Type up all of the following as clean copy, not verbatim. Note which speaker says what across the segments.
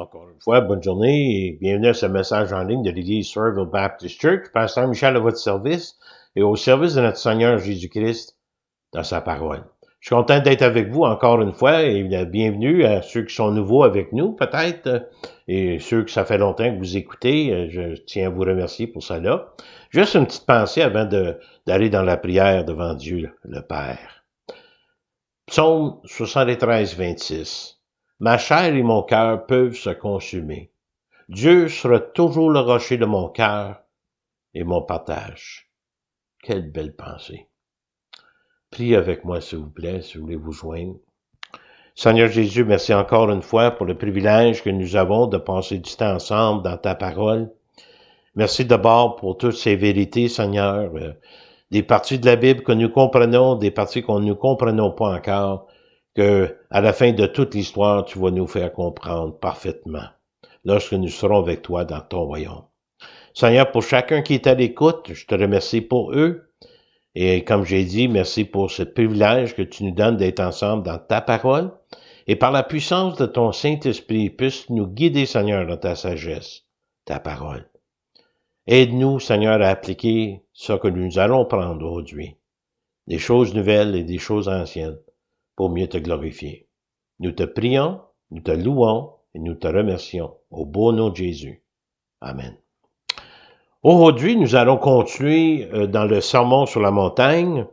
Speaker 1: Encore une fois, bonne journée et bienvenue à ce message en ligne de l'Église Somerville Baptist Church. Pasteur Michel à votre service et au service de notre Seigneur Jésus-Christ dans sa parole. Je suis content d'être avec vous encore une fois et bienvenue à ceux qui sont nouveaux avec nous peut-être et ceux que ça fait longtemps que vous écoutez. Je tiens à vous remercier pour cela. Juste une petite pensée avant d'aller dans la prière devant Dieu le Père. Psaume 73, 26. Ma chair et mon cœur peuvent se consumer. Dieu sera toujours le rocher de mon cœur et mon partage. Quelle belle pensée. Priez avec moi, s'il vous plaît, si vous voulez vous joindre. Seigneur Jésus, merci encore une fois pour le privilège que nous avons de passer du temps ensemble dans ta parole. Merci d'abord pour toutes ces vérités, Seigneur, des parties de la Bible que nous comprenons, des parties qu'on ne comprenons pas encore, que à la fin de toute l'histoire, tu vas nous faire comprendre parfaitement, lorsque nous serons avec toi dans ton royaume. Seigneur, pour chacun qui est à l'écoute, je te remercie pour eux, et comme j'ai dit, merci pour ce privilège que tu nous donnes d'être ensemble dans ta parole, et par la puissance de ton Saint-Esprit, puisse nous guider, Seigneur, dans ta sagesse, ta parole. Aide-nous, Seigneur, à appliquer ce que nous allons prendre aujourd'hui, des choses nouvelles et des choses anciennes, pour mieux te glorifier. Nous te prions, nous te louons et nous te remercions au beau nom de Jésus. Amen. Aujourd'hui, nous allons continuer dans le Sermon sur la montagne.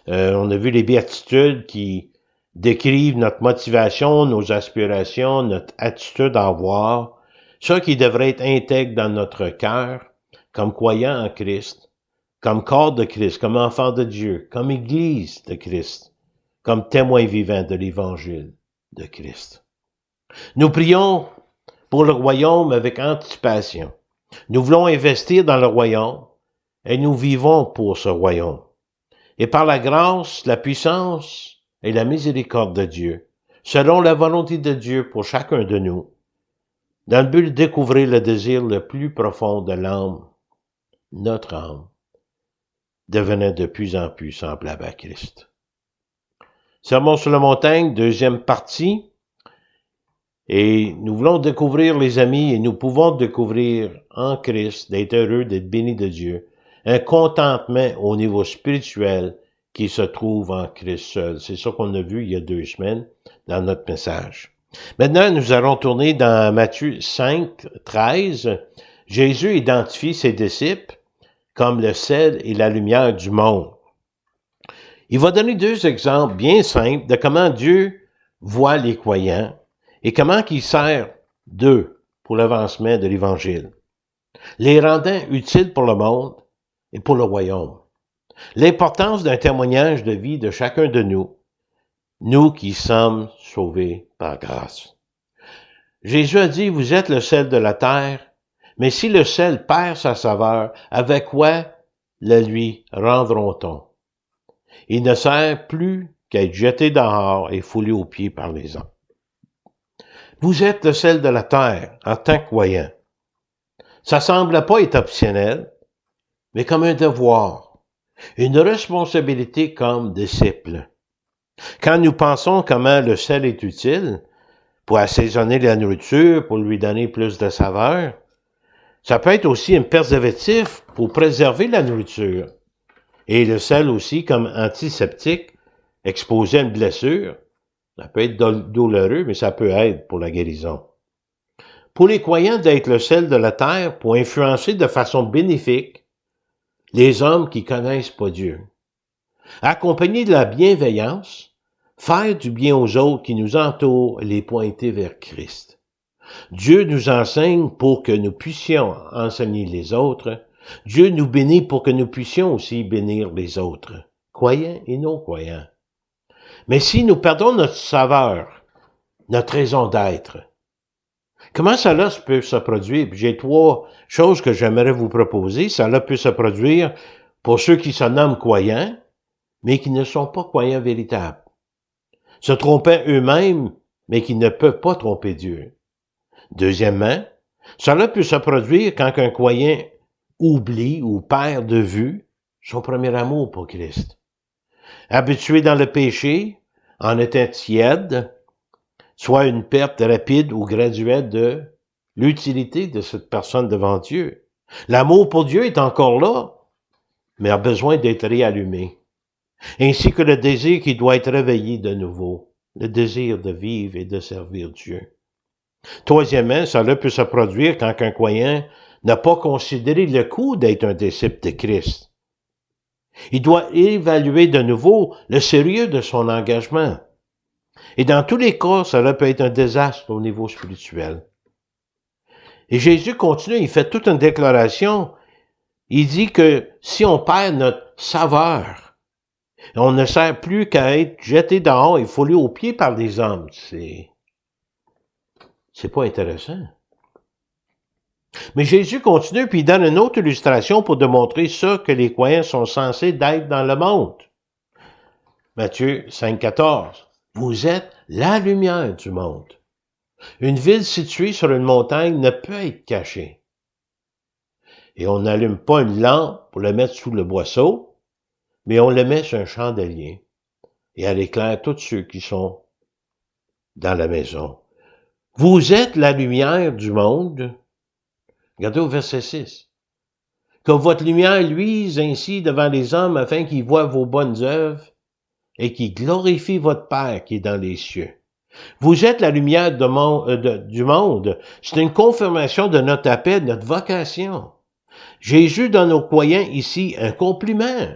Speaker 1: On a vu les béatitudes qui décrivent notre motivation, nos aspirations, notre attitude à avoir, ce qui devrait être intègre dans notre cœur, comme croyant en Christ, comme corps de Christ, comme enfant de Dieu, comme Église de Christ, comme témoin vivant de l'Évangile de Christ. Nous prions pour le royaume avec anticipation. Nous voulons investir dans le royaume et nous vivons pour ce royaume. Et par la grâce, la puissance et la miséricorde de Dieu, selon la volonté de Dieu pour chacun de nous, dans le but de découvrir le désir le plus profond de l'âme, notre âme, devenant de plus en plus semblable à Christ. Sermon sur la montagne, deuxième partie. Et nous voulons découvrir, les amis, et nous pouvons découvrir en Christ, d'être heureux, d'être bénis de Dieu, un contentement au niveau spirituel qui se trouve en Christ seul. C'est ça qu'on a vu il y a 2 semaines dans notre message. Maintenant, nous allons tourner dans Matthieu 5, 13. Jésus identifie ses disciples comme le sel et la lumière du monde. Il va donner 2 exemples bien simples de comment Dieu voit les croyants et comment il sert d'eux pour l'avancement de l'Évangile, les rendant utiles pour le monde et pour le royaume. L'importance d'un témoignage de vie de chacun de nous, nous qui sommes sauvés par grâce. Jésus a dit, vous êtes le sel de la terre, mais si le sel perd sa saveur, avec quoi le lui rendront-on? Il ne sert plus qu'à être jeté dehors et foulé aux pieds par les hommes. Vous êtes le sel de la terre en tant que croyant. Ça semble pas être optionnel, mais comme un devoir, une responsabilité comme disciple. Quand nous pensons comment le sel est utile pour assaisonner la nourriture, pour lui donner plus de saveur, ça peut être aussi un préservatif pour préserver la nourriture. Et le sel aussi comme antiseptique, exposé à une blessure. Ça peut être douloureux, mais ça peut être pour la guérison. Pour les croyants d'être le sel de la terre pour influencer de façon bénéfique les hommes qui connaissent pas Dieu. Accompagner de la bienveillance, faire du bien aux autres qui nous entourent et les pointer vers Christ. Dieu nous enseigne pour que nous puissions enseigner les autres. Dieu nous bénit pour que nous puissions aussi bénir les autres, croyants et non-croyants. Mais si nous perdons notre saveur, notre raison d'être, comment cela peut se produire? J'ai 3 choses que j'aimerais vous proposer. Cela peut se produire pour ceux qui se nomment croyants, mais qui ne sont pas croyants véritables. Se trompant eux-mêmes, mais qui ne peuvent pas tromper Dieu. Deuxièmement, cela peut se produire quand un croyant oublie ou perd de vue son premier amour pour Christ. Habitué dans le péché, en étant tiède, soit une perte rapide ou graduelle de l'utilité de cette personne devant Dieu. L'amour pour Dieu est encore là, mais a besoin d'être réallumé, ainsi que le désir qui doit être réveillé de nouveau, le désir de vivre et de servir Dieu. Troisièmement, cela peut se produire quand un croyant n'a pas considéré le coût d'être un disciple de Christ. Il doit évaluer de nouveau le sérieux de son engagement. Et dans tous les cas, cela peut être un désastre au niveau spirituel. Et Jésus continue, il fait toute une déclaration. Il dit que si on perd notre saveur, on ne sert plus qu'à être jeté dehors et foulé aux pieds par les hommes. C'est pas intéressant. Mais Jésus continue puis il donne une autre illustration pour démontrer ça que les croyants sont censés d'être dans le monde. Matthieu 5,14. Vous êtes la lumière du monde. Une ville située sur une montagne ne peut être cachée. Et on n'allume pas une lampe pour la mettre sous le boisseau, mais on le met sur un chandelier. Et elle éclaire tous ceux qui sont dans la maison. Vous êtes la lumière du monde. Regardez au verset 6. Que votre lumière luise ainsi devant les hommes afin qu'ils voient vos bonnes œuvres et qu'ils glorifient votre Père qui est dans les cieux. Vous êtes la lumière du monde. C'est une confirmation de notre appel, de notre vocation. Jésus donne aux croyants ici un compliment,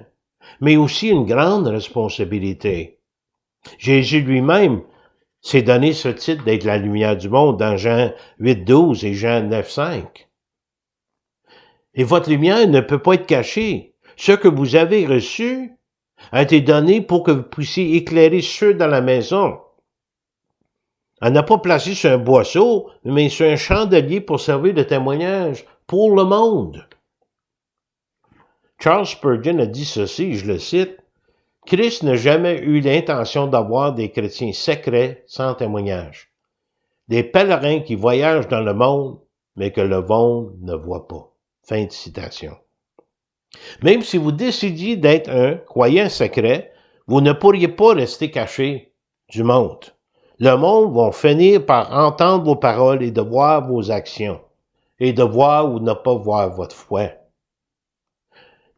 Speaker 1: mais aussi une grande responsabilité. Jésus lui-même s'est donné ce titre d'être la lumière du monde dans Jean 8,12 et Jean 9,5. Et votre lumière ne peut pas être cachée. Ce que vous avez reçu a été donné pour que vous puissiez éclairer ceux dans la maison. Elle n'a pas placé sur un boisseau, mais sur un chandelier pour servir de témoignage pour le monde. Charles Spurgeon a dit ceci, je le cite, « Christ n'a jamais eu l'intention d'avoir des chrétiens secrets sans témoignage, des pèlerins qui voyagent dans le monde, mais que le monde ne voit pas. » Fin de citation. Même si vous décidiez d'être un croyant secret, vous ne pourriez pas rester caché du monde. Le monde va finir par entendre vos paroles et de voir vos actions, et de voir ou ne pas voir votre foi.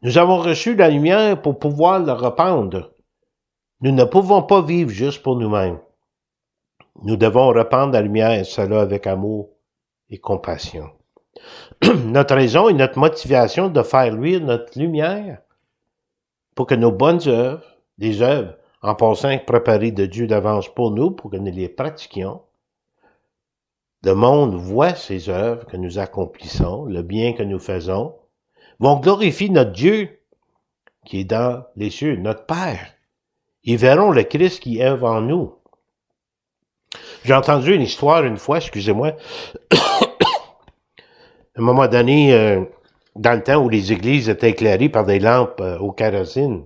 Speaker 1: Nous avons reçu la lumière pour pouvoir le répandre. Nous ne pouvons pas vivre juste pour nous-mêmes. Nous devons répandre la lumière, et cela avec amour et compassion. Notre raison et notre motivation de faire luire notre lumière pour que nos bonnes œuvres, des œuvres en passant préparées de Dieu d'avance pour nous, pour que nous les pratiquions, le monde voit ces œuvres que nous accomplissons, le bien que nous faisons, vont glorifier notre Dieu qui est dans les cieux, notre Père. Ils verront le Christ qui est en nous. J'ai entendu une histoire une fois, excusez-moi, à un moment donné, dans le temps où les églises étaient éclairées par des lampes au kérosène,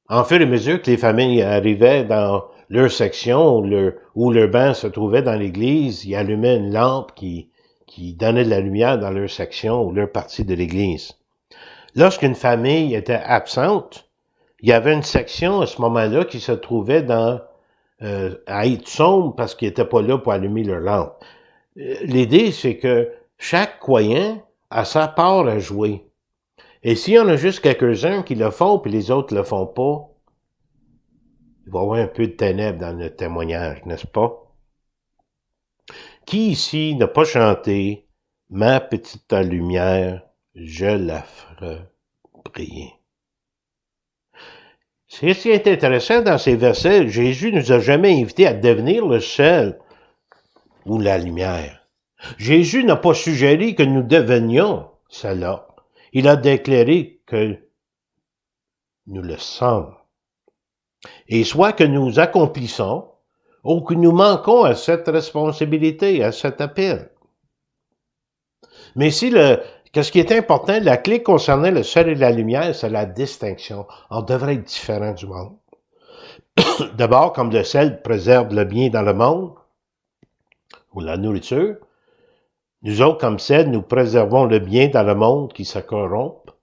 Speaker 1: en fur et à mesure que les familles arrivaient dans leur section où leur banc se trouvait dans l'église, ils allumaient une lampe qui donnait de la lumière dans leur section ou leur partie de l'église. Lorsqu'une famille était absente, il y avait une section à ce moment-là qui se trouvait à être sombre parce qu'ils n'étaient pas là pour allumer leur lampe. L'idée, c'est que chaque croyant a sa part à jouer. Et s'il y en a juste quelques-uns qui le font, puis les autres le font pas, il va y avoir un peu de ténèbres dans notre témoignage, n'est-ce pas? Qui ici n'a pas chanté « Ma petite lumière, je la ferai briller ». Ce qui est intéressant dans ces versets, Jésus nous a jamais invités à devenir le sel ou la lumière. Jésus n'a pas suggéré que nous devenions cela. Il a déclaré que nous le sommes. Et soit que nous accomplissons, ou que nous manquons à cette responsabilité, à cet appel. Mais qu'est-ce qui est important, la clé concernant le sel et la lumière, c'est la distinction. On devrait être différent du monde. D'abord, comme le sel préserve le bien dans le monde, ou la nourriture, nous autres, comme sel, nous préservons le bien dans le monde qui se corrompt.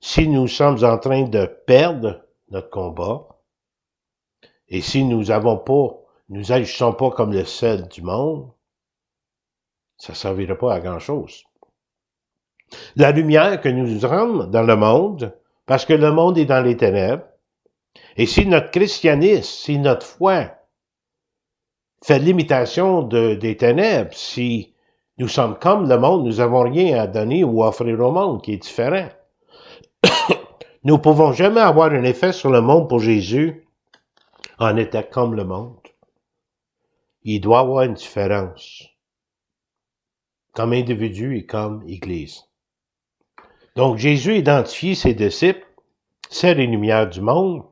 Speaker 1: Si nous sommes en train de perdre notre combat, et si nous n'avons pas nous agissons pas comme le sel du monde, ça ne servira pas à grand-chose. La lumière que nous rendons dans le monde, parce que le monde est dans les ténèbres, et si notre christianisme, si notre foi fait l'imitation des ténèbres, si nous sommes comme le monde, nous n'avons rien à donner ou à offrir au monde qui est différent. Nous ne pouvons jamais avoir un effet sur le monde pour Jésus en étant comme le monde. Il doit y avoir une différence, comme individu et comme Église. Donc Jésus identifie ses disciples, c'est les lumières du monde,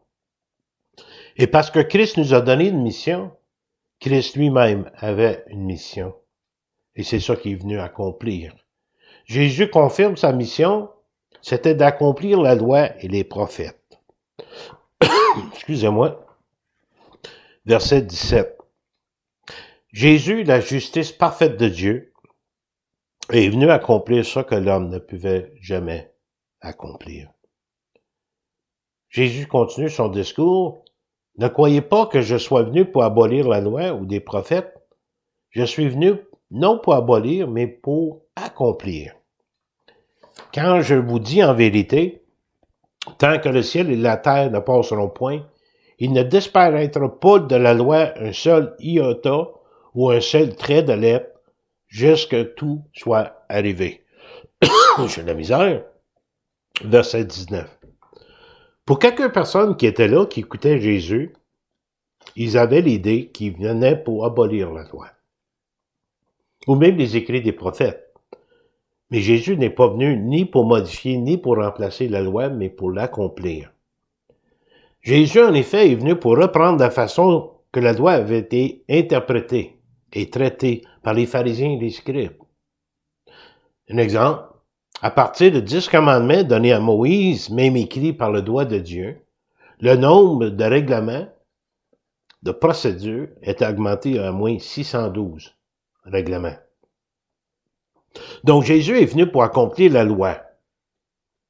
Speaker 1: et parce que Christ nous a donné une mission, Christ lui-même avait une mission. Et c'est ça qu'il est venu accomplir. Jésus confirme sa mission, c'était d'accomplir la loi et les prophètes. Excusez-moi. Verset 17. Jésus, la justice parfaite de Dieu, est venu accomplir ce que l'homme ne pouvait jamais accomplir. Jésus continue son discours. Ne croyez pas que je sois venu pour abolir la loi ou des prophètes. Je suis venu non pour abolir, mais pour accomplir. Quand je vous dis en vérité, tant que le ciel et la terre ne passeront point, il ne disparaîtra pas de la loi un seul iota ou un seul trait de lettre, jusqu'à tout soit arrivé. J'ai de la misère. Verset 19. Pour quelques personnes qui étaient là, qui écoutaient Jésus, ils avaient l'idée qu'il venait pour abolir la loi, ou même les écrits des prophètes. Mais Jésus n'est pas venu ni pour modifier, ni pour remplacer la loi, mais pour l'accomplir. Jésus, en effet, est venu pour reprendre la façon que la loi avait été interprétée et traitée par les pharisiens et les scribes. Un exemple, à partir de 10 commandements donnés à Moïse, même écrits par le doigt de Dieu, le nombre de règlements, de procédures, est augmenté à moins 612 règlements. Donc Jésus est venu pour accomplir la loi.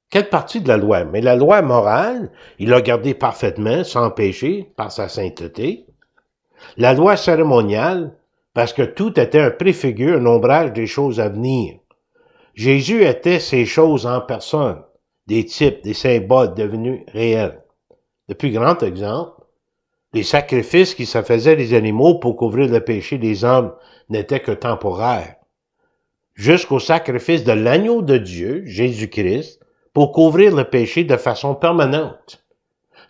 Speaker 1: Quelle partie de la loi? Mais la loi morale, il l'a gardée parfaitement, sans péché, par sa sainteté. La loi cérémoniale, parce que tout était un préfigure, un ombrage des choses à venir. Jésus était ces choses en personne, des types, des symboles devenus réels. Le plus grand exemple, les sacrifices qui se faisaient des animaux pour couvrir le péché des hommes n'étaient que temporaires. Jusqu'au sacrifice de l'agneau de Dieu, Jésus-Christ, pour couvrir le péché de façon permanente.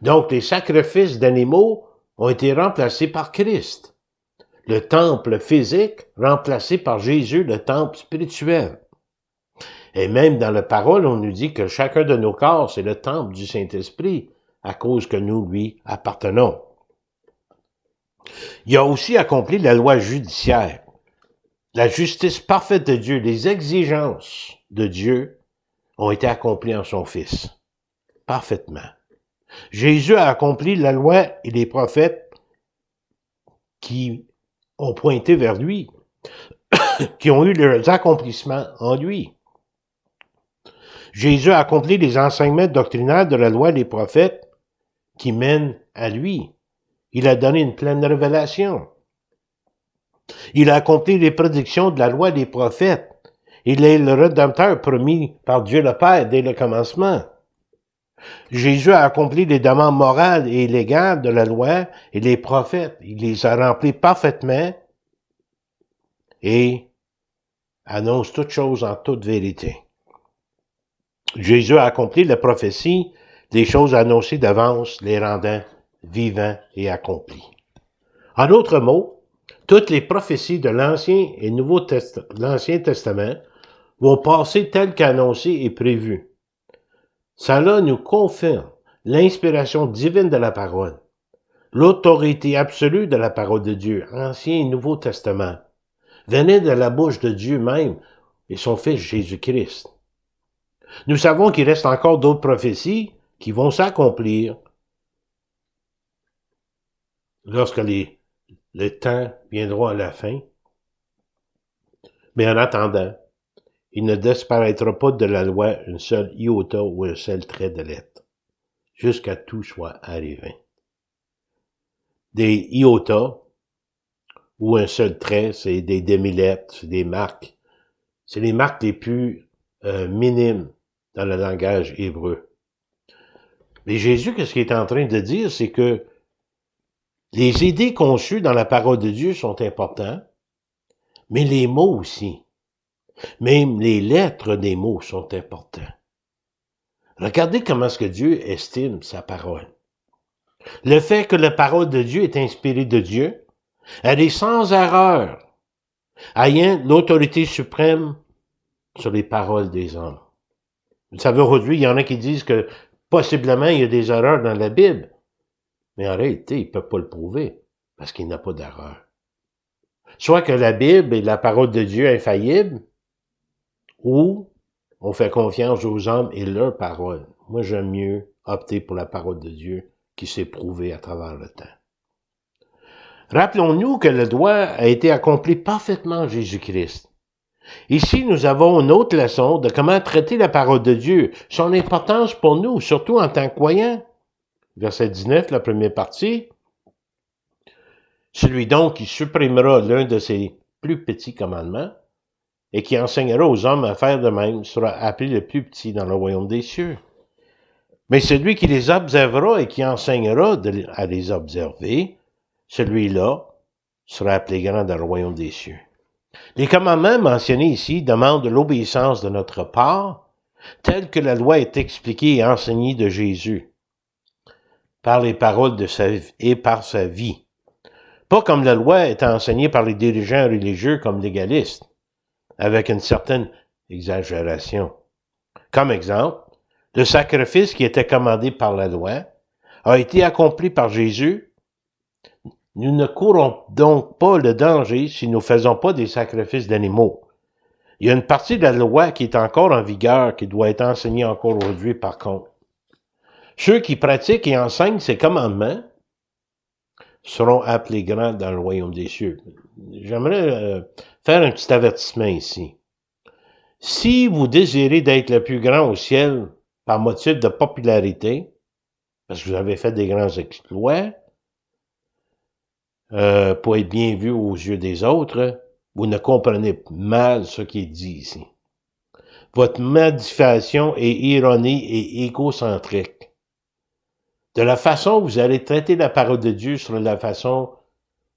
Speaker 1: Donc, les sacrifices d'animaux ont été remplacés par Christ. Le temple physique remplacé par Jésus, le temple spirituel. Et même dans la parole, on nous dit que chacun de nos corps, c'est le temple du Saint-Esprit, à cause que nous lui appartenons. Il a aussi accompli la loi judiciaire. La justice parfaite de Dieu, les exigences de Dieu ont été accomplies en son Fils. Parfaitement. Jésus a accompli la loi et les prophètes qui ont pointé vers lui, qui ont eu leurs accomplissements en lui. Jésus a accompli les enseignements doctrinaux de la loi et des prophètes qui mènent à lui. Il a donné une pleine révélation. Il a accompli les prédictions de la loi des prophètes. Il est le Rédempteur promis par Dieu le Père dès le commencement. Jésus a accompli les demandes morales et légales de la loi et les prophètes. Il les a remplis parfaitement et annonce toutes choses en toute vérité. Jésus a accompli la prophétie, les choses annoncées d'avance, les rendant vivants et accomplis. En d'autres mots, toutes les prophéties de l'Ancien et l'Ancien Testament vont passer telles qu'annoncées et prévues. Cela nous confirme l'inspiration divine de la parole, l'autorité absolue de la parole de Dieu, Ancien et Nouveau Testament, venait de la bouche de Dieu même et son Fils Jésus-Christ. Nous savons qu'il reste encore d'autres prophéties qui vont s'accomplir lorsque les temps viendront à la fin. Mais en attendant, il ne disparaîtra pas de la loi une seule iota ou un seul trait de lettre, jusqu'à tout soit arrivé. Des iotas, ou un seul trait, c'est des demi-lettres, c'est des marques. C'est les marques les plus minimes dans le langage hébreu. Mais Jésus, qu'est-ce qu'il est en train de dire, c'est que les idées conçues dans la parole de Dieu sont importantes, mais les mots aussi. Même les lettres des mots sont importants. Regardez comment est-ce que Dieu estime sa parole. Le fait que la parole de Dieu est inspirée de Dieu, elle est sans erreur, ayant l'autorité suprême sur les paroles des hommes. Vous savez, aujourd'hui, il y en a qui disent que possiblement il y a des erreurs dans la Bible, mais en réalité, ils ne peuvent pas le prouver, parce qu'il n'y a pas d'erreur. Soit que la Bible est la parole de Dieu infaillible, ou on fait confiance aux hommes et leurs paroles. Moi, j'aime mieux opter pour la parole de Dieu qui s'est prouvée à travers le temps. Rappelons-nous que le droit a été accompli parfaitement en Jésus-Christ. Ici, nous avons une autre leçon de comment traiter la parole de Dieu, son importance pour nous, surtout en tant que croyants. Verset 19, la première partie. Celui donc qui supprimera l'un de ses plus petits commandements et qui enseignera aux hommes à faire de même sera appelé le plus petit dans le royaume des cieux. Mais celui qui les observera et qui enseignera à les observer, celui-là sera appelé grand dans le royaume des cieux. Les commandements mentionnés ici demandent l'obéissance de notre part, telle que la loi est expliquée et enseignée de Jésus, par les paroles de sa vie et par sa vie. Pas comme la loi est enseignée par les dirigeants religieux comme légalistes, avec une certaine exagération. Comme exemple, le sacrifice qui était commandé par la loi a été accompli par Jésus. Nous ne courons donc pas le danger si nous ne faisons pas des sacrifices d'animaux. Il y a une partie de la loi qui est encore en vigueur, qui doit être enseignée encore aujourd'hui par contre. Ceux qui pratiquent et enseignent ces commandements seront appelés grands dans le royaume des cieux. J'aimerais faire un petit avertissement ici. Si vous désirez d'être le plus grand au ciel par motif de popularité, parce que vous avez fait des grands exploits, pour être bien vu aux yeux des autres, vous ne comprenez mal ce qui est dit ici. Votre modification est ironique et égocentrique. De la façon où vous allez traiter la parole de Dieu sur la façon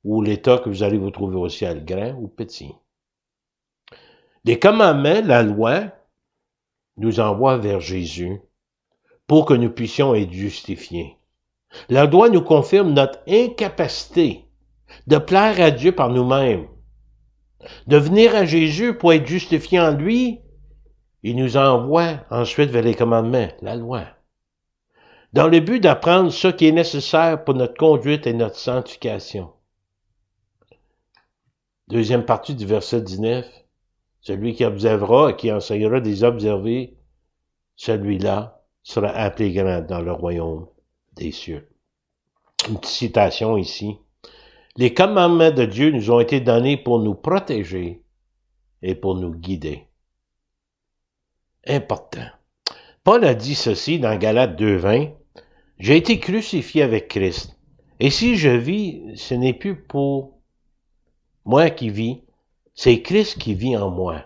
Speaker 1: ou l'état que vous allez vous trouver au ciel, grand ou petit. Les commandements, la loi, nous envoie vers Jésus pour que nous puissions être justifiés. La loi nous confirme notre incapacité de plaire à Dieu par nous-mêmes. De venir à Jésus pour être justifié en lui, il nous envoie ensuite vers les commandements, la loi, dans le but d'apprendre ce qui est nécessaire pour notre conduite et notre sanctification. Deuxième partie du verset 19. Celui qui observera et qui enseignera des observer, celui-là sera appelé grand dans le royaume des cieux. Une petite citation ici. Les commandements de Dieu nous ont été donnés pour nous protéger et pour nous guider. Important. Paul a dit ceci dans Galates 2:20. J'ai été crucifié avec Christ. Et si je vis, ce n'est plus pour moi qui vis, c'est Christ qui vit en moi.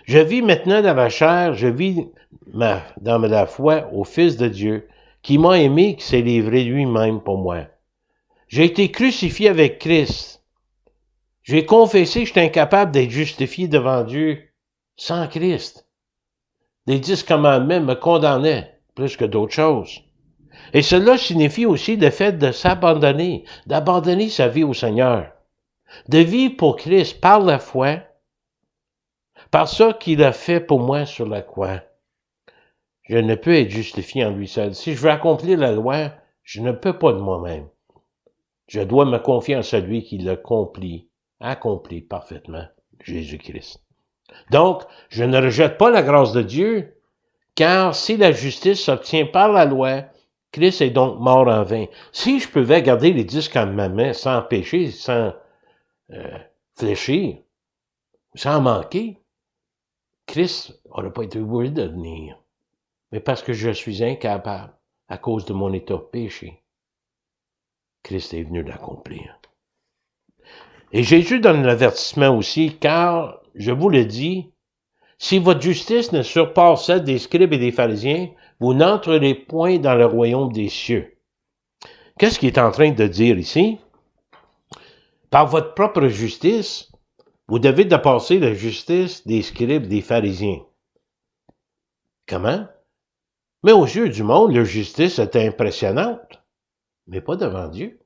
Speaker 1: Je vis maintenant dans la chair, je vis dans la foi au Fils de Dieu, qui m'a aimé, qui s'est livré lui-même pour moi. J'ai été crucifié avec Christ. J'ai confessé que j'étais incapable d'être justifié devant Dieu sans Christ. Les 10 commandements me condamnaient plus que d'autres choses. Et cela signifie aussi le fait de s'abandonner, d'abandonner sa vie au Seigneur, de vivre pour Christ par la foi, par ce qu'il a fait pour moi sur la croix. Je ne peux être justifié en lui seul. Si je veux accomplir la loi, je ne peux pas de moi-même. Je dois me confier en celui qui l'accomplit, accompli parfaitement, Jésus-Christ. Donc, je ne rejette pas la grâce de Dieu, car si la justice s'obtient par la loi, Christ est donc mort en vain. Si je pouvais garder les 10 commandements sans péché, sans fléchir, sans manquer, Christ n'aurait pas été obligé de venir. Mais parce que je suis incapable, à cause de mon état péché, Christ est venu l'accomplir. Et Jésus donne l'avertissement aussi, car, je vous le dis, si votre justice ne surpasse celle des scribes et des pharisiens, vous n'entrerez point dans le royaume des cieux. Qu'est-ce qu'il est en train de dire ici? Par votre propre justice, vous devez dépasser la justice des scribes et des pharisiens. Comment? Mais aux yeux du monde, leur justice était impressionnante, mais pas devant Dieu.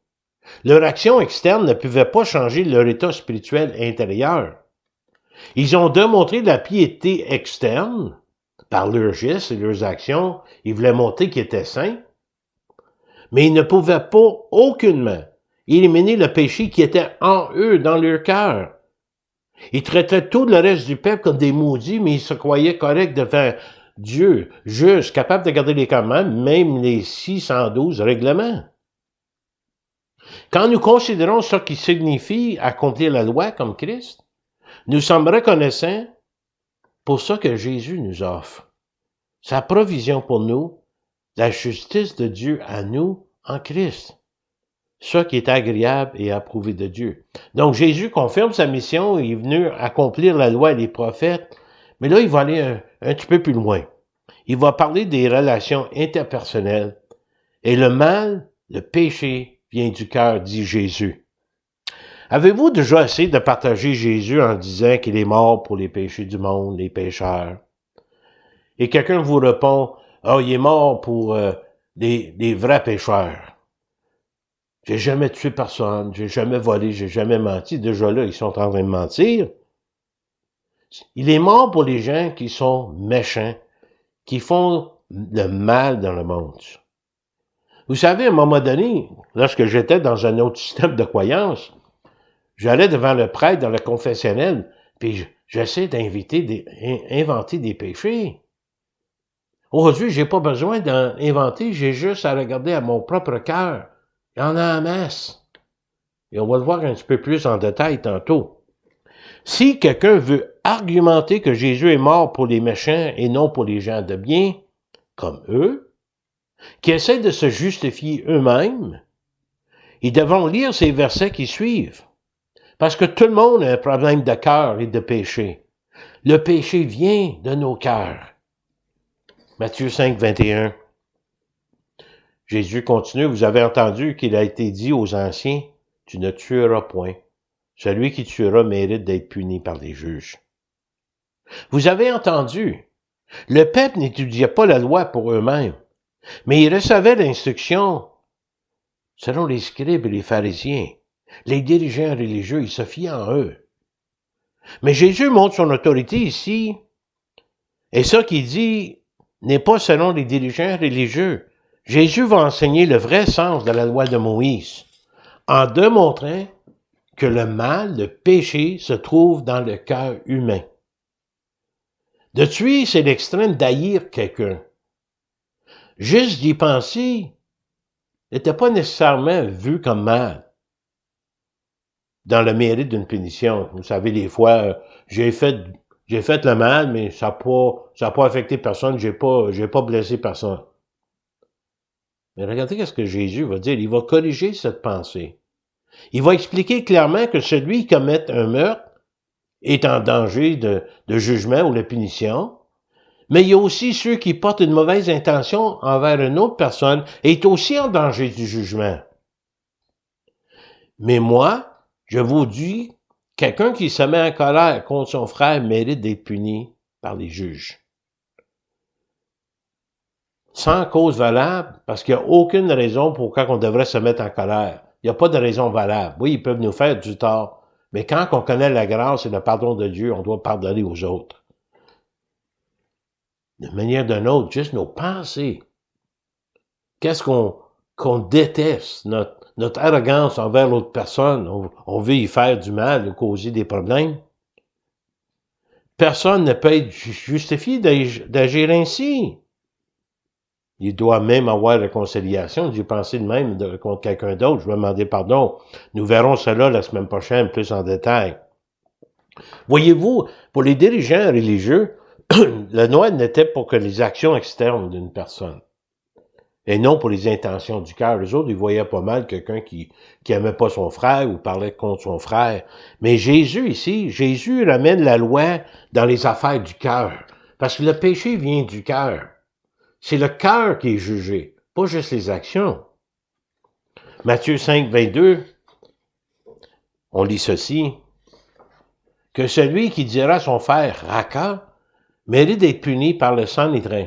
Speaker 1: Leur action externe ne pouvait pas changer leur état spirituel intérieur. Ils ont démontré la piété externe par leurs gestes et leurs actions. Ils voulaient montrer qu'ils étaient saints, mais ils ne pouvaient pas aucunement éliminer le péché qui était en eux, dans leur cœur. Ils traitaient tout le reste du peuple comme des maudits, mais ils se croyaient corrects devant Dieu, juste, capable de garder les commandements, même les 612 règlements. Quand nous considérons ce qui signifie accomplir la loi comme Christ, nous sommes reconnaissants pour ce que Jésus nous offre. Sa provision pour nous, la justice de Dieu à nous en Christ. Ce qui est agréable et approuvé de Dieu. Donc Jésus confirme sa mission, il est venu accomplir la loi et les prophètes, mais là il va aller un petit peu plus loin. Il va parler des relations interpersonnelles. Et le mal, le péché, vient du cœur, dit Jésus. Avez-vous déjà essayé de partager Jésus en disant qu'il est mort pour les péchés du monde, les pécheurs? Et quelqu'un vous répond, il est mort pour des vrais pécheurs. J'ai jamais tué personne, j'ai jamais volé, j'ai jamais menti. Déjà là, ils sont en train de mentir. Il est mort pour les gens qui sont méchants, qui font le mal dans le monde. Vous savez, à un moment donné, lorsque j'étais dans un autre système de croyance, j'allais devant le prêtre dans le confessionnel, puis j'essaie d'inventer des péchés. Aujourd'hui, j'ai pas besoin d'inventer, j'ai juste à regarder à mon propre cœur. Il y en a en masse. Et on va le voir un petit peu plus en détail tantôt. Si quelqu'un veut argumenter que Jésus est mort pour les méchants et non pour les gens de bien, comme eux, qui essaient de se justifier eux-mêmes, ils devront lire ces versets qui suivent. Parce que tout le monde a un problème de cœur et de péché. Le péché vient de nos cœurs. Matthieu 5, 21. Jésus continue, vous avez entendu qu'il a été dit aux anciens, tu ne tueras point. Celui qui tuera mérite d'être puni par les juges. Vous avez entendu, le peuple n'étudiait pas la loi pour eux-mêmes, mais ils recevaient l'instruction selon les scribes et les pharisiens. Les dirigeants religieux, ils se fiaient en eux. Mais Jésus montre son autorité ici, et ça qu'il dit n'est pas selon les dirigeants religieux. Jésus va enseigner le vrai sens de la loi de Moïse, en démontrant que le mal, le péché, se trouve dans le cœur humain. De tuer, c'est l'extrême d'haïr quelqu'un. Juste d'y penser n'était pas nécessairement vu comme mal. Dans le mérite d'une punition. Vous savez, des fois, j'ai fait le mal, mais ça n'a pas affecté personne, j'ai pas blessé personne. Mais regardez ce que Jésus va dire. Il va corriger cette pensée. Il va expliquer clairement que celui qui commet un meurtre est en danger de jugement ou de punition, mais il y a aussi ceux qui portent une mauvaise intention envers une autre personne et est aussi en danger du jugement. Mais moi, je vous dis, quelqu'un qui se met en colère contre son frère mérite d'être puni par les juges. Sans cause valable, parce qu'il n'y a aucune raison pourquoi on devrait se mettre en colère. Il n'y a pas de raison valable. Oui, ils peuvent nous faire du tort, mais quand on connaît la grâce et le pardon de Dieu, on doit pardonner aux autres. De manière d'une autre, juste nos pensées. Qu'est-ce qu'on déteste? Notre arrogance envers l'autre personne. On veut y faire du mal, ou causer des problèmes. Personne ne peut être justifié d'agir ainsi. Il doit même avoir réconciliation. J'ai pensé de même contre quelqu'un d'autre. Je vais demander pardon. Nous verrons cela la semaine prochaine plus en détail. Voyez-vous, pour les dirigeants religieux, la loi n'était pour que les actions externes d'une personne. et non pour les intentions du cœur. Les autres, ils voyaient pas mal quelqu'un qui aimait pas son frère ou parlait contre son frère. Mais Jésus ici, Jésus ramène la loi dans les affaires du cœur. Parce que le péché vient du cœur. C'est le cœur qui est jugé, pas juste les actions. Matthieu 5, 22, on lit ceci, que celui qui dira à son frère « Raca » mérite d'être puni par le Sanhédrin,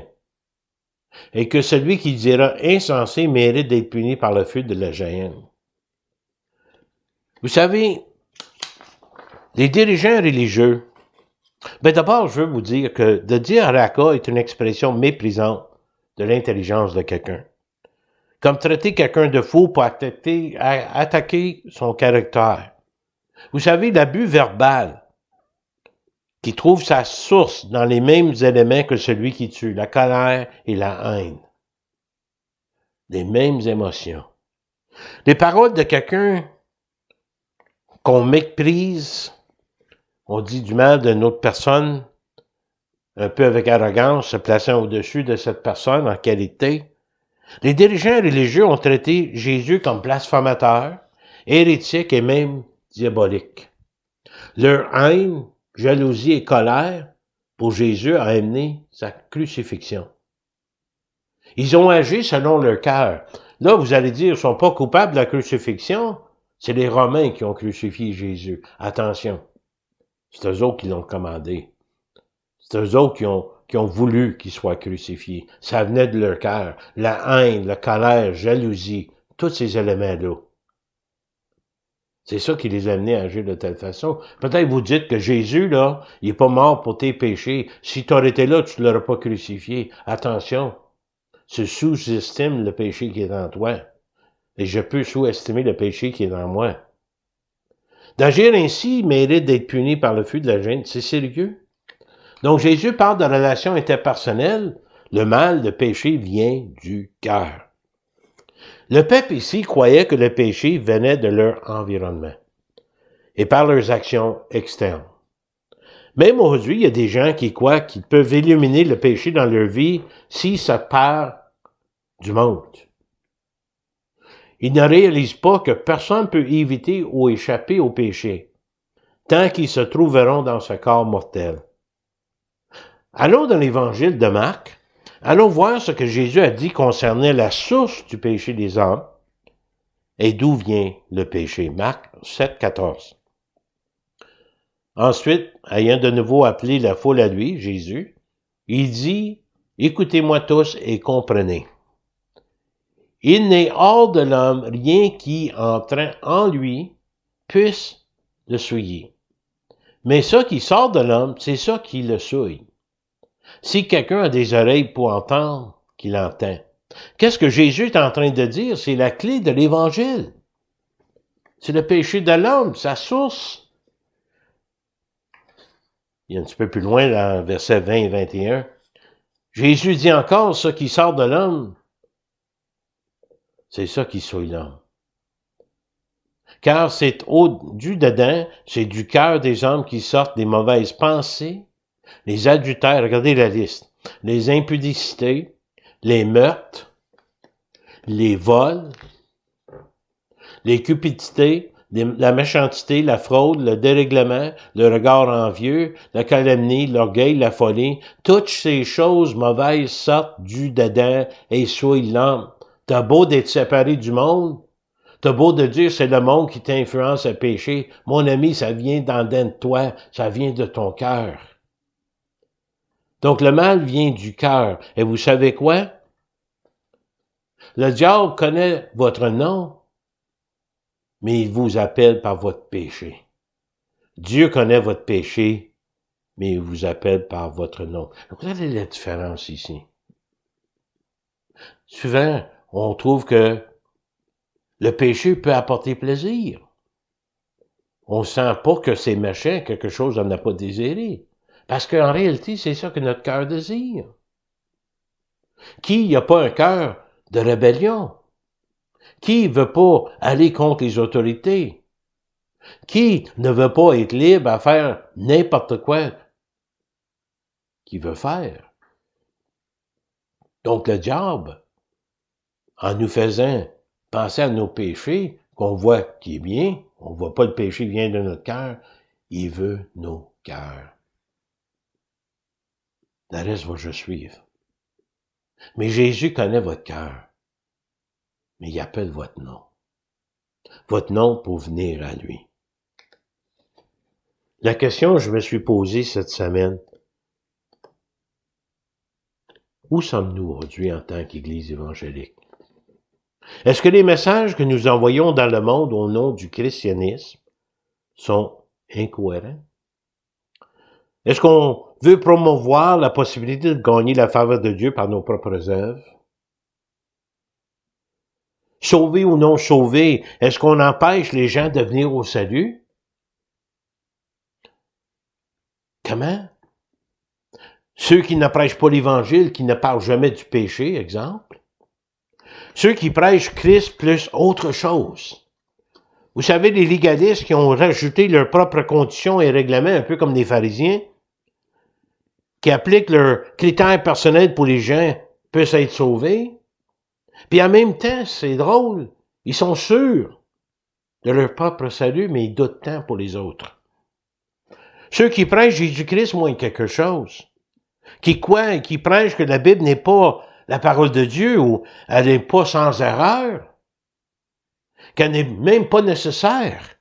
Speaker 1: et que celui qui dira « Insensé » mérite d'être puni par le feu de la géhenne. Vous savez, les dirigeants religieux, d'abord, je veux vous dire que de dire « Raca » est une expression méprisante de l'intelligence de quelqu'un. Comme traiter quelqu'un de fou pour attaquer son caractère. Vous savez, l'abus verbal qui trouve sa source dans les mêmes éléments que celui qui tue, la colère et la haine. Les mêmes émotions. Les paroles de quelqu'un qu'on méprise, on dit du mal d'une autre personne, un peu avec arrogance, se plaçant au-dessus de cette personne en qualité. Les dirigeants religieux ont traité Jésus comme blasphémateur, hérétique et même diabolique. Leur haine, jalousie et colère pour Jésus a amené sa crucifixion. Ils ont agi selon leur cœur. Là, vous allez dire, ils ne sont pas coupables de la crucifixion. C'est les Romains qui ont crucifié Jésus. Attention, c'est eux autres qui l'ont commandé. C'est eux autres qui ont voulu qu'il soit crucifié. Ça venait de leur cœur. La haine, la colère, jalousie, tous ces éléments-là. C'est ça qui les a amenés à agir de telle façon. Peut-être vous dites que Jésus, là, il est pas mort pour tes péchés. Si tu aurais été là, tu ne l'aurais pas crucifié. Attention, tu sous-estimes le péché qui est en toi. Et je peux sous-estimer le péché qui est en moi. D'agir ainsi mérite d'être puni par le feu de la géhenne. C'est sérieux. Donc Jésus parle de relations interpersonnelles. Le mal, le péché vient du cœur. Le peuple ici croyait que le péché venait de leur environnement et par leurs actions externes. Même aujourd'hui, il y a des gens qui croient qu'ils peuvent éliminer le péché dans leur vie si ça part du monde. Ils ne réalisent pas que personne peut éviter ou échapper au péché tant qu'ils se trouveront dans ce corps mortel. Allons dans l'évangile de Marc. Allons voir ce que Jésus a dit concernant la source du péché des hommes et d'où vient le péché. Marc 7, 14. Ensuite, ayant de nouveau appelé la foule à lui, Jésus, il dit, « Écoutez-moi tous et comprenez. Il n'est hors de l'homme rien qui, entrant en lui, puisse le souiller. Mais ça qui sort de l'homme, c'est ça qui le souille. Si quelqu'un a des oreilles pour entendre, qu'il entend. » Qu'est-ce que Jésus est en train de dire? C'est la clé de l'Évangile. C'est le péché de l'homme, sa source. Il y a un petit peu plus loin, dans versets 20 et 21. Jésus dit encore, ce qui sort de l'homme, c'est ça qui souille l'homme. Car c'est du dedans, c'est du cœur des hommes qui sortent des mauvaises pensées, les adultères, regardez la liste, les impudicités, les meurtres, les vols, les cupidités, la méchanceté, la fraude, le dérèglement, le regard envieux, la calomnie, l'orgueil, la folie, toutes ces choses mauvaises sortent du dedans et souillent l'homme. T'as beau d'être séparé du monde, t'as beau de dire c'est le monde qui t'influence à pécher, mon ami, ça vient d'en dedans de toi, ça vient de ton cœur. Donc le mal vient du cœur. Et vous savez quoi? Le diable connaît votre nom, mais il vous appelle par votre péché. Dieu connaît votre péché, mais il vous appelle par votre nom. Regardez la différence ici. Souvent, on trouve que le péché peut apporter plaisir. On sent pas que c'est méchant, quelque chose qu'on n'a pas désiré. Parce qu'en réalité, c'est ça que notre cœur désire. Qui n'a pas un cœur de rébellion? Qui veut pas aller contre les autorités? Qui ne veut pas être libre à faire n'importe quoi qu'il veut faire? Donc le diable en nous faisant penser à nos péchés, qu'on voit qui est bien, on ne voit pas le péché qui vient de notre cœur, il veut nos cœurs. Le reste va juste suivre. Mais Jésus connaît votre cœur, mais il appelle votre nom. Votre nom pour venir à lui. La question que je me suis posée cette semaine, où sommes-nous aujourd'hui en tant qu'Église évangélique? Est-ce que les messages que nous envoyons dans le monde au nom du christianisme sont incohérents? Est-ce qu'on veut promouvoir la possibilité de gagner la faveur de Dieu par nos propres œuvres? Sauver ou non sauver, est-ce qu'on empêche les gens de venir au salut? Comment? Ceux qui ne prêchent pas l'Évangile, qui ne parlent jamais du péché, exemple. Ceux qui prêchent Christ plus autre chose. Vous savez, les légalistes qui ont rajouté leurs propres conditions et règlements, un peu comme les pharisiens, qui appliquent leurs critères personnels pour les gens puissent être sauvés. Puis en même temps, c'est drôle, ils sont sûrs de leur propre salut, mais ils doutent tant pour les autres. Ceux qui prêchent Jésus-Christ moins quelque chose, qui croient et qui prêchent que la Bible n'est pas la parole de Dieu ou elle n'est pas sans erreur, qu'elle n'est même pas nécessaire,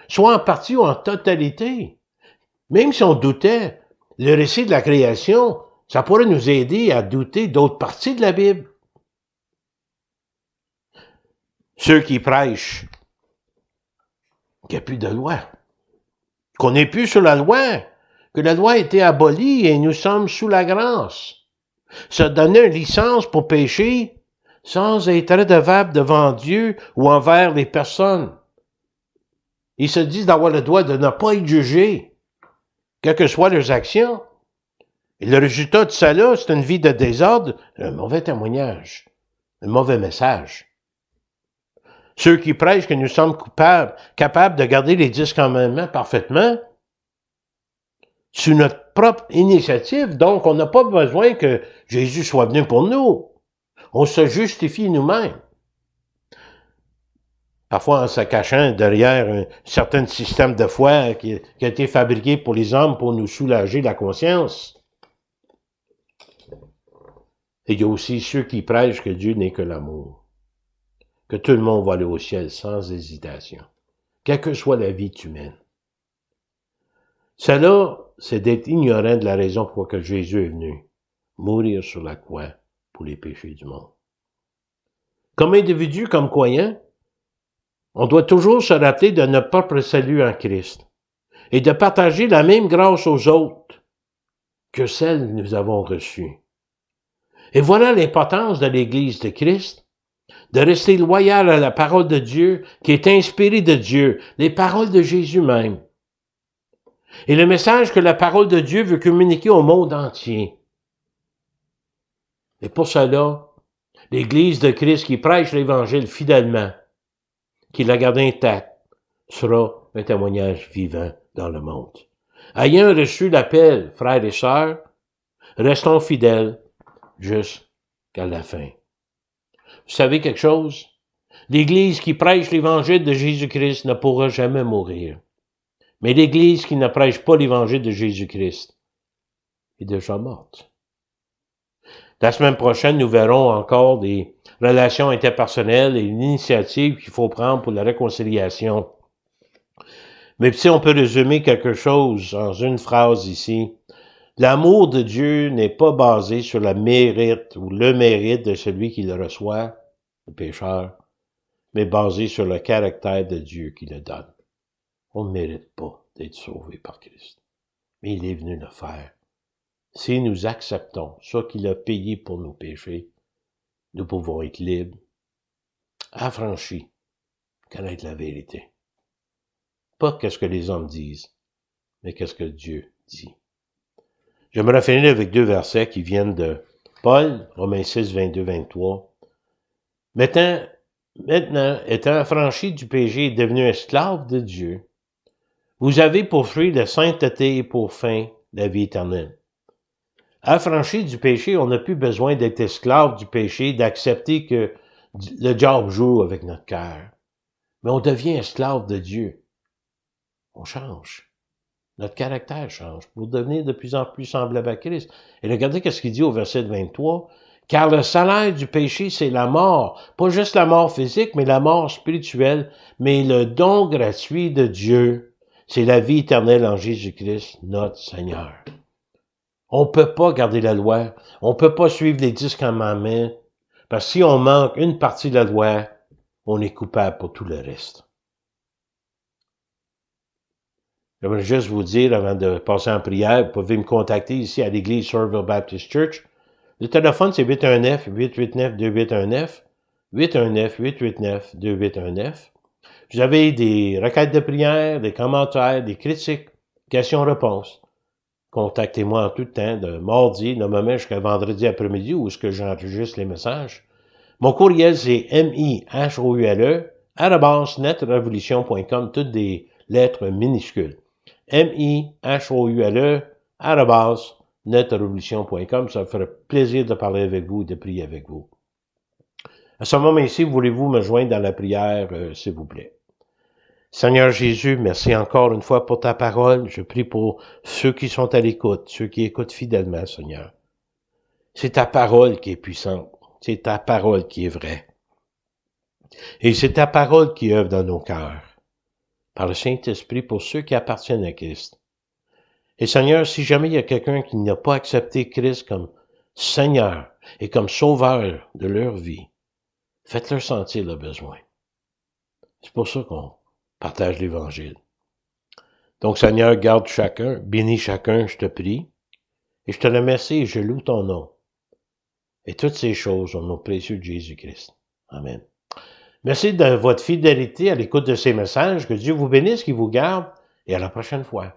Speaker 1: soit en partie ou en totalité. Même si on doutait, le récit de la création, ça pourrait nous aider à douter d'autres parties de la Bible. Ceux qui prêchent qu'il n'y a plus de loi, qu'on n'est plus sous la loi, que la loi a été abolie et nous sommes sous la grâce. Se donner une licence pour pécher sans être redevable devant Dieu ou envers les personnes. Ils se disent d'avoir le droit de ne pas être jugés, quelles que soient leurs actions. Et le résultat de ça là, c'est une vie de désordre, un mauvais témoignage, un mauvais message. Ceux qui prêchent que nous sommes capables de garder les 10 commandements parfaitement, sous notre propre initiative, donc on n'a pas besoin que Jésus soit venu pour nous. On se justifie nous-mêmes. Parfois en se cachant derrière un certain système de foi qui a été fabriqué pour les hommes pour nous soulager la conscience. Et il y a aussi ceux qui prêchent que Dieu n'est que l'amour. Que tout le monde va aller au ciel sans hésitation, quelle que soit la vie humaine. Cela, c'est d'être ignorant de la raison pour laquelle Jésus est venu, mourir sur la croix pour les péchés du monde. Comme individu, comme croyant, on doit toujours se rappeler de notre propre salut en Christ et de partager la même grâce aux autres que celle que nous avons reçue. Et voilà l'importance de l'Église de Christ, de rester loyal à la parole de Dieu qui est inspirée de Dieu, les paroles de Jésus même. Et le message que la parole de Dieu veut communiquer au monde entier. Et pour cela, l'Église de Christ qui prêche l'Évangile fidèlement, qui la garde intacte, sera un témoignage vivant dans le monde. Ayant reçu l'appel, frères et sœurs, restons fidèles jusqu'à la fin. Vous savez quelque chose? L'Église qui prêche l'Évangile de Jésus-Christ ne pourra jamais mourir. Mais l'Église qui ne prêche pas l'Évangile de Jésus-Christ est déjà morte. La semaine prochaine, nous verrons encore des relations interpersonnelles et l'initiative qu'il faut prendre pour la réconciliation. Mais si on peut résumer quelque chose en une phrase ici, l'amour de Dieu n'est pas basé sur le mérite de celui qui le reçoit, le pécheur, mais basé sur le caractère de Dieu qui le donne. On ne mérite pas d'être sauvé par Christ, mais il est venu le faire. Si nous acceptons ce qu'il a payé pour nos péchés, nous pouvons être libres, affranchis, connaître la vérité. Pas qu'est-ce que les hommes disent, mais qu'est-ce que Dieu dit. J'aimerais finir avec 2 versets qui viennent de Paul, Romains 6, 22-23. Maintenant, étant affranchi du péché et devenu esclave de Dieu, vous avez pour fruit la sainteté et pour fin la vie éternelle. Affranchis du péché, on n'a plus besoin d'être esclave du péché, d'accepter que le diable joue avec notre cœur. Mais on devient esclave de Dieu. On change. Notre caractère change pour devenir de plus en plus semblable à Christ. Et regardez ce qu'il dit au verset 23. Car le salaire du péché, c'est la mort. Pas juste la mort physique, mais la mort spirituelle. Mais le don gratuit de Dieu, c'est la vie éternelle en Jésus-Christ, notre Seigneur. On peut pas garder la loi. On peut pas suivre les 10 commandements. Parce que si on manque une partie de la loi, on est coupable pour tout le reste. J'aimerais juste vous dire, avant de passer en prière, vous pouvez me contacter ici à l'église Somerville Baptist Church. Le téléphone, c'est 819-889-2819. 819-889-2819. Vous avez des requêtes de prière, des commentaires, des critiques, questions-réponses. Contactez-moi en tout temps, de mardi, normalement jusqu'à vendredi après-midi, où est-ce que j'enregistre les messages. Mon courriel, c'est mihoule@netrevolution.com, toutes des lettres minuscules. mihoule@netrevolution.com. Ça me ferait plaisir de parler avec vous et de prier avec vous. À ce moment-ci, voulez-vous me joindre dans la prière, s'il vous plaît? Seigneur Jésus, merci encore une fois pour ta parole. Je prie pour ceux qui sont à l'écoute, ceux qui écoutent fidèlement, Seigneur. C'est ta parole qui est puissante. C'est ta parole qui est vraie. Et c'est ta parole qui œuvre dans nos cœurs. Par le Saint-Esprit pour ceux qui appartiennent à Christ. Et Seigneur, si jamais il y a quelqu'un qui n'a pas accepté Christ comme Seigneur et comme Sauveur de leur vie, faites-leur sentir le besoin. C'est pour ça qu'on partage l'Évangile. Donc, Seigneur, garde chacun, bénis chacun, je te prie, et je te remercie et je loue ton nom. Et toutes ces choses au nom précieux de Jésus-Christ. Amen. Merci de votre fidélité à l'écoute de ces messages. Que Dieu vous bénisse, qu'il vous garde, et à la prochaine fois.